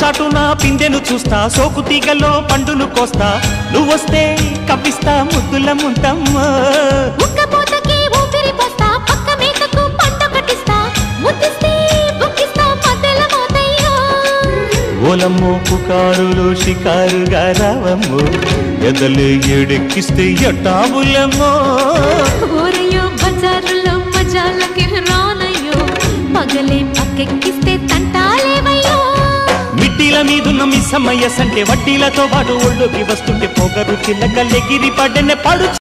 చాటున పిందెను చూస్తా సోకు తీగలో పండును కోస్తా నువ్వొస్తే కప్పిస్తా ముద్దుల ముంతమ్మ ఉక్కపోతకి ఊపిరి పోస్తా పక్క మేకకు పంట కట్టిస్తా ముద్దిస్తే బుక్కిస్తా మధ్యల మోతయ్యో ఓలమ్మో పుకారులు షికారుగా రావమ్మో ఎదలు ఎడెక్కిస్తే ఎట్టాబులమ్మో ఊరయ్యో బజారులో మజాలకి రానయ్యో పగలే పక్కెక్కిస్తే తంటాలేవయ్యో మిట్టిల మీదున్న మిస్సమ్మయ్య సంటే వడ్డీలతో పాటు ఒళ్ళోకి వస్తుంటే పొగరు చిల్లకల్లెగిరి పడ్డనే పడు